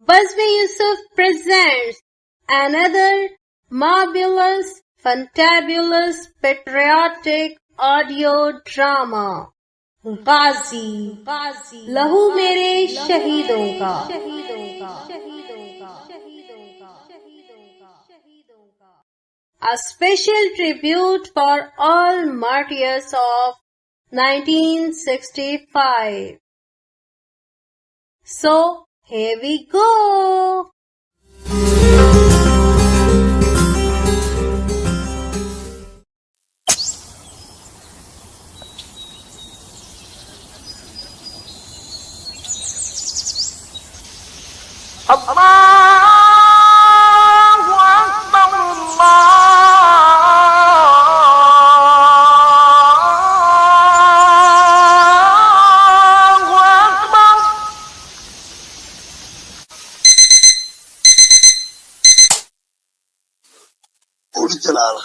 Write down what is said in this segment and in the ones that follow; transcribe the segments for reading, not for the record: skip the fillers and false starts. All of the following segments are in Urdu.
Bazmi Yusuf presents another marvelous, fantabulous, patriotic audio drama. غازی لہو میرے شہیدوں کا. A special tribute for all martyrs of 1965. So, here we go. جلال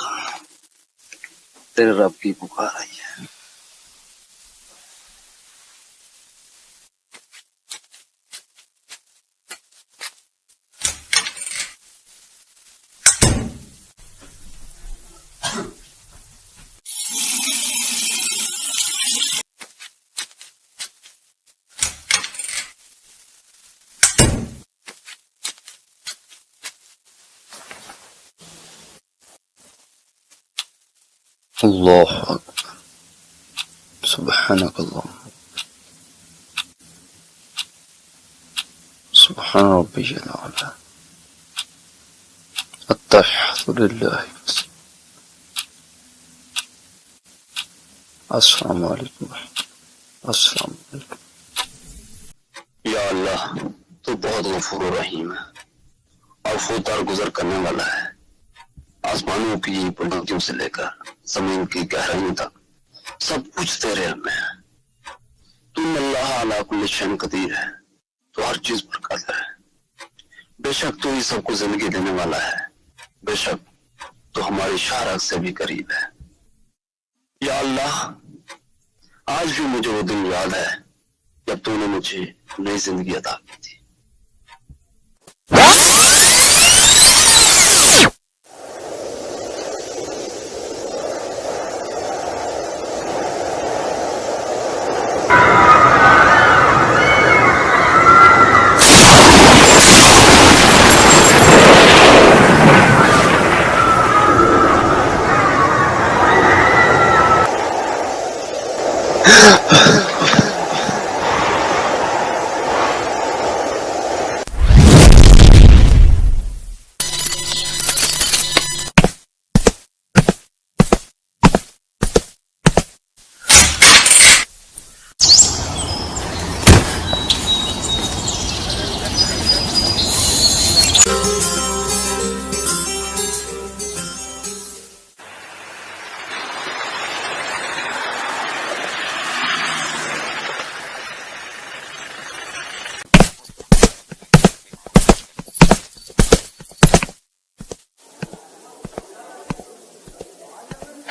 تیرے رب کی پکار آئی ہے. اللہ اکبر سبحانک اللہ سبحان ربی العلی التحیات للہ. السلام علیکم السلام علیکم. یا اللہ تو بہت غفور و رحیم ہے اور فوتار گزر کرنے والا ہے. آسمانوں کی بلندیوں سے لے کر زمین کی گہرائیوں تک سب کچھ تیرے علم میں ہے. تم اللہ علی کل شیء قدیر ہے, تو ہر چیز پر قادر ہے. بے شک تو ہی سب کو زندگی دینے والا ہے. بے شک تو ہماری شارک سے بھی قریب ہے. یا اللہ آج بھی مجھے وہ دن یاد ہے جب تو نے مجھے نئی زندگی عطا کی تھی.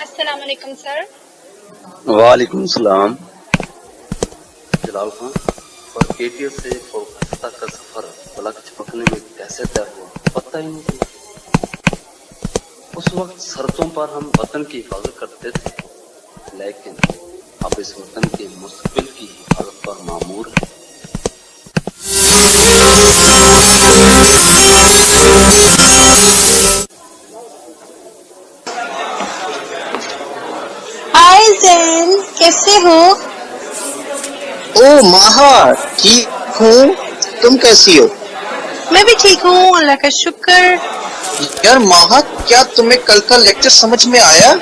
السلام علیکم سر. وعلیکم السلام. جلال خان, اور KTF سے کولکتہ کا سفر پلک چپکنے میں کیسے طے ہوا پتہ ہی نہیں. اس وقت سڑکوں پر ہم وطن کی حفاظت کرتے تھے, لیکن اب اس وطن کے مستقبل کی حفاظت پر مامور ہیں. ہائے زین, کیسے ہو؟ او ماہا, ٹھیک ہوں, تم کیسی ہو؟ میں بھی ٹھیک ہوں, اللہ کا شکر. یار ماہا, کیا تمہیں کل کا لیکچر سمجھ میں آیا؟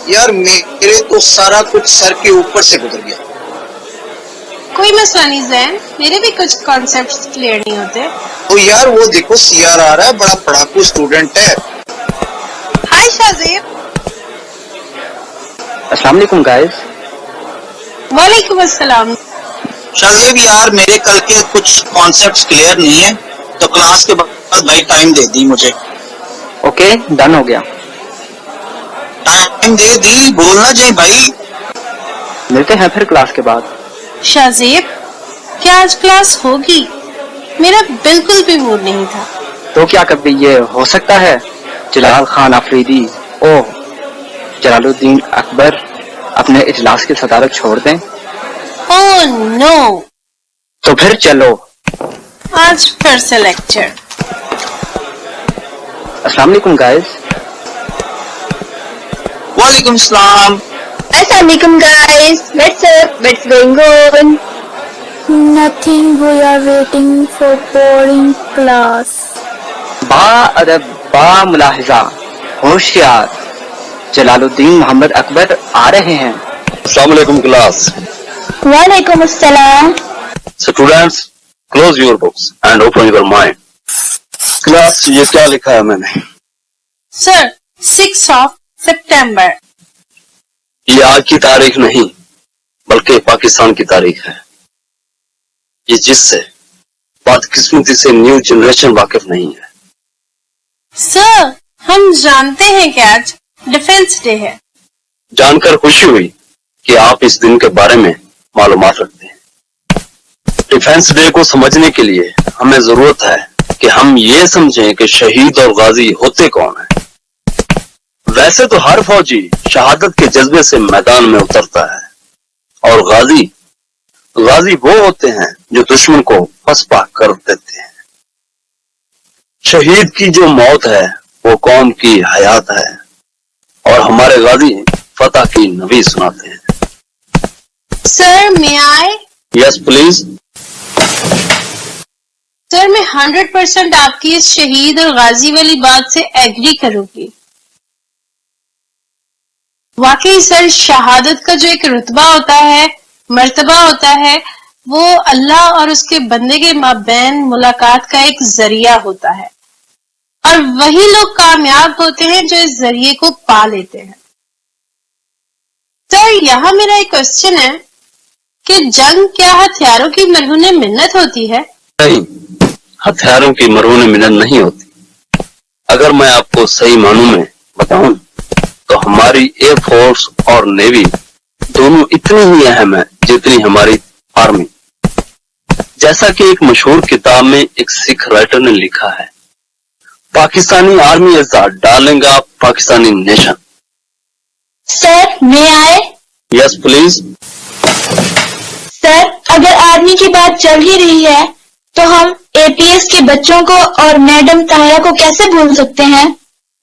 یار میرے تو سارا کچھ سر کے اوپر سے گزر گیا. کوئی مسئلہ نہیں زین, میرے بھی کچھ کانسیپٹس کلیئر نہیں ہوتے. او یار وہ دیکھو CR آ رہا ہے, بڑا پڑھاکو اسٹوڈنٹ ہے. ہائے شازیب. السلام علیکم گائز. وعلیکم السلام. شازیب یار میرے کل کے کچھ کانسیپٹس کلیئر نہیں ہیں, تو کلاس کے بعد بھائی ٹائم دے دی مجھے. اوکے, ڈن ہو گیا. ٹائم دے دی, بولنا جائے بھائی. ملتے ہیں پھر کلاس کے بعد. شازیب, کیا آج کلاس ہوگی؟ میرا بالکل بھی موڈ نہیں تھا. تو کیا کبھی یہ ہو سکتا ہے جلال خان آفریدی جلال الدین اکبر اپنے اجلاس کی صدارت چھوڑ دیں؟ اوہ نو. تو پھر چلو. آج پھر سے لیکچر. السلام علیکم گائز. وعلیکم السلام. السلام علیکم guys. What's up? What's going on? Nothing, we are waiting for boring class. با ادب با ملاحظہ ہوشیار جلال الدین محمد اکبر آ رہے ہیں. السلام علیکم کلاس. وعلیکم السلام. Students close your books and open your mind. Class یہ کیا لکھا ہے میں نے؟ Sir 6 September. یہ آج کی تاریخ نہیں بلکہ پاکستان کی تاریخ ہے. یہ جس سے بدقسمتی سے نیو جنریشن واقف نہیں ہے. سر ہم جانتے ہیں کہ آج ڈیفنس ڈے ہے. جان کر خوشی ہوئی کہ آپ اس دن کے بارے میں معلومات رکھتے ہیں. ڈیفنس ڈے کو سمجھنے کے لیے ہمیں ضرورت ہے کہ ہم یہ سمجھیں کہ شہید اور غازی ہوتے کون ہیں. ویسے تو ہر فوجی شہادت کے جذبے سے میدان میں اترتا ہے اور غازی وہ ہوتے ہیں جو دشمن کو پسپا کر دیتے ہیں. شہید کی جو موت ہے وہ قوم کی حیات ہے اور ہمارے غازی فتح کی نوید سناتے ہیں. سر میں آئے. یس پلیز. سر میں 100% آپ کی اس شہید اور غازی والی بات سے ایگری کروں گی. واقعی سر شہادت کا جو ایک رتبہ ہوتا ہے مرتبہ ہوتا ہے وہ اللہ اور اس کے بندے کے مابین ملاقات کا ایک ذریعہ ہوتا ہے اور وہی لوگ کامیاب ہوتے ہیں جو اس ذریعے کو پا لیتے ہیں. سر یہاں میرا ایک کوشچن ہے کہ جنگ کیا ہتھیاروں کی مرہون منت ہوتی ہے؟ نہیں، ہتھیاروں کی مرہون منت نہیں ہوتی. اگر میں آپ کو صحیح معنوں میں بتاؤں تو ہماری ایئر فورس اور نیوی دونوں اتنی ہی اہم ہے جتنی ہماری آرمی. جیسا کہ ایک مشہور کتاب میں ایک سکھ رائٹر نے لکھا ہے، Pakistani army is the darling of Pakistani nation. سر میں آئے. یس پلیز. سر اگر آرمی کی بات چل ہی رہی ہے تو ہم اے پی ایس کے بچوں کو اور میڈم طاہرہ کو کیسے بھول سکتے ہیں؟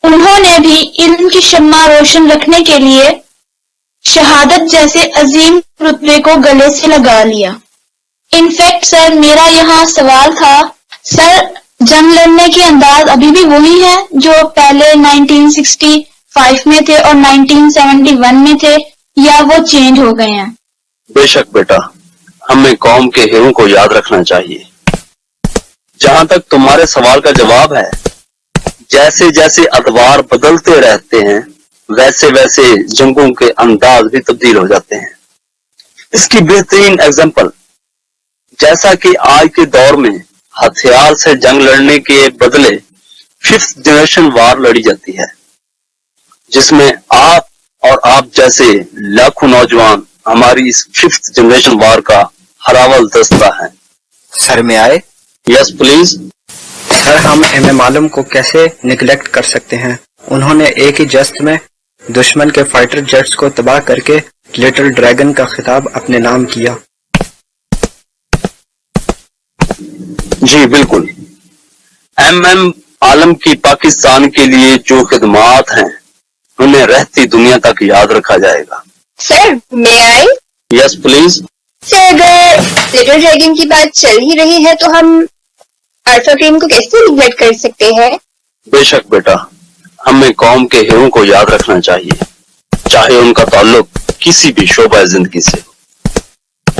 انہوں نے بھی علم کی شمع روشن رکھنے کے لیے شہادت جیسے عظیم رتبے کو گلے سے لگا لیا. انفیکٹ سر میرا یہاں سوال تھا، سر جنگ لڑنے کے انداز ابھی بھی وہی ہے جو پہلے 1965 میں تھے اور 1971 میں تھے یا وہ چینج ہو گئے ہیں؟ بے شک بیٹا، ہمیں قوم کے ہیروں کو یاد رکھنا چاہیے. جہاں تک تمہارے سوال کا جواب ہے، جیسے جیسے ادوار بدلتے رہتے ہیں ویسے ویسے جنگوں کے انداز بھی تبدیل ہو جاتے ہیں. اس کی بہترین ایگزامپل جیسا کہ آج کے دور میں ہتھیار سے جنگ لڑنے کے بدلے 5th جنریشن وار لڑی جاتی ہے، جس میں آپ اور آپ جیسے لاکھوں نوجوان ہماری اس 5th جنریشن وار کا ہراول دستہ ہیں. سر میں آئے. یس پلیز. سر ہم ایم معلوم کو کیسے نگلیکٹ کر سکتے ہیں؟ انہوں نے ایک ہی جست میں دشمن کے فائٹر جیٹس کو تباہ کر کے لٹل ڈریگن کا خطاب اپنے نام کیا. جی بالکل. ایم عالم کی پاکستان کے لیے جو خدمات ہیں انہیں رہتی دنیا تک یاد رکھا جائے گا. سر میں آئے. یس پلیز. سر اگر لٹل ڈریگن کی بات چل ہی رہی ہے تو ہم الفا ٹیم کو کیسے نگلیکٹ کر سکتے ہیں؟ بے شک بیٹا، ہمیں قوم کے ہیروں کو یاد رکھنا چاہیے چاہے ان کا تعلق کسی بھی شعبہ زندگی سے ہو.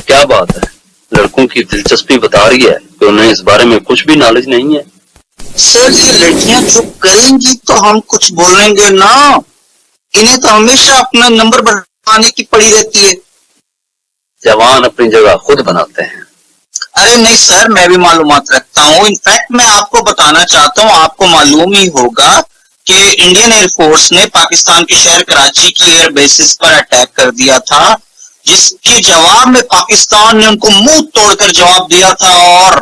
کیا بات ہے، لڑکوں کی دلچسپی بتا رہی ہے کہ انہیں اس بارے میں کچھ بھی نالج نہیں ہے. سر یہ لڑکیاں جو کریں گی تو ہم کچھ بولیں گے نا، انہیں تو ہمیشہ اپنا نمبر بڑھانے کی پڑی رہتی ہے. جوان اپنی جگہ خود بناتے ہیں. ارے نہیں سر، میں بھی معلومات رکھتا ہوں. انفیکٹ میں آپ کو بتانا چاہتا ہوں، آپ کو معلوم ہی ہوگا کہ انڈین ایئر فورس نے پاکستان کے شہر کراچی کی ایئر بیسز پر اٹیک کر دیا تھا، جس کے جواب میں پاکستان نے ان کو منہ توڑ کر جواب دیا تھا اور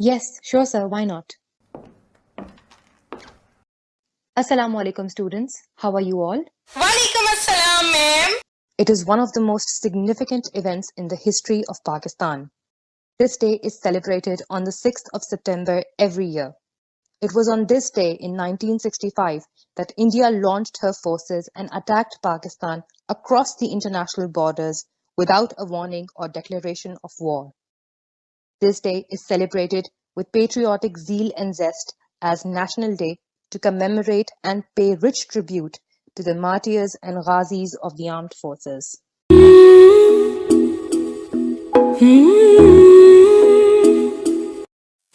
Yes, sure sir, why not? Assalamu alaikum students, how are you all? Walaikum assalam, ma'am. It is one of the most significant events in the history of Pakistan. This day is celebrated on the 6th of September every year. It was on this day in 1965 that India launched her forces and attacked Pakistan across the international borders without a warning or declaration of war. This day is celebrated with patriotic zeal and zest as National Day to commemorate and pay rich tribute to the martyrs and ghazis of the armed forces.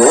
2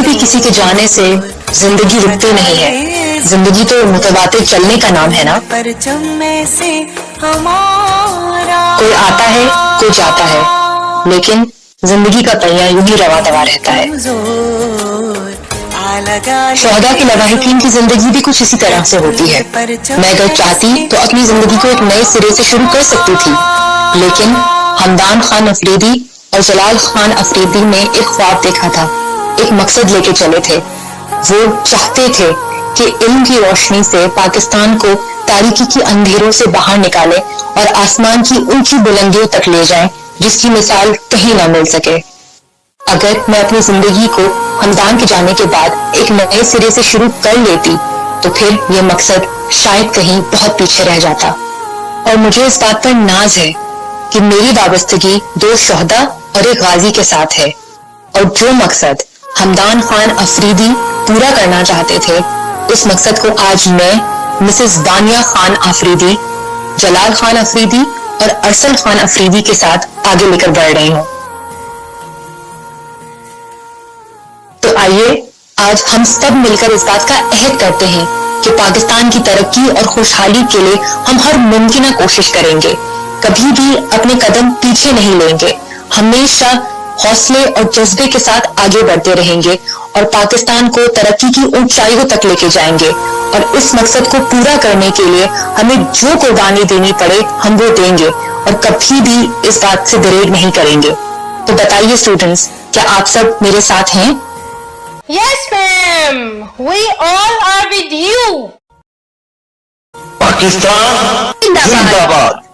کبھی بھی کسی کے جانے سے زندگی رکتی نہیں ہے. زندگی تو متواتر چلنے کا نام ہے نا. کوئی آتا ہے کوئی جاتا ہے, لیکن زندگی کا پہیہ یوں ہی رواں دوا رہتا ہے. شہداء کے لواحقین کی زندگی بھی کچھ اسی طرح سے ہوتی ہے. میں اگر چاہتی تو اپنی زندگی کو ایک نئے سرے سے شروع کر سکتی تھی, لیکن حمدان خان افریدی اور جلال خان افریدی نے ایک خواب دیکھا تھا, ایک مقصد لے کے چلے تھے. وہ چاہتے تھے کہ علم کی روشنی سے پاکستان کو تاریکی کی اندھیروں سے باہر نکالے اور آسمان کی اونچی بلندیوں تک لے جائیں جس کی مثال کہیں نہ مل سکے. اگر میں اپنی زندگی کو حمدان کے جانے کے بعد ایک نئے سرے سے شروع کر لیتی تو پھر یہ مقصد شاید کہیں بہت پیچھے رہ جاتا. اور مجھے اس بات پر ناز ہے کہ میری وابستگی 2 شہداء اور ایک غازی کے ساتھ ہے, اور جو مقصد حمدان خان افریدی پورا کرنا چاہتے تھے اس مقصد کو آج میں مسز دانیہ خان افریدی, جلال خان افریدی اور ارسل خان افریدی کے ساتھ آگے لے کر بڑھ رہی ہوں. تو آئیے آج ہم سب مل کر اس بات کا عہد کرتے ہیں کہ پاکستان کی ترقی اور خوشحالی کے لیے ہم ہر ممکنہ کوشش کریں گے, کبھی بھی اپنے قدم پیچھے نہیں لیں گے, ہمیشہ حوصلے اور جذبے کے ساتھ آگے بڑھتے رہیں گے اور پاکستان کو ترقی کی اونچائیوں تک لے کے جائیں گے. اور اس مقصد کو پورا کرنے کے لیے ہمیں جو قربانی دینی پڑے ہم وہ دیں گے اور کبھی بھی اس بات سے گریز نہیں کریں گے. تو بتائیے اسٹوڈنٹس, کیا آپ سب میرے ساتھ ہیں؟ Yes, ma'am. We all are with you. Pakistan زندہ باد.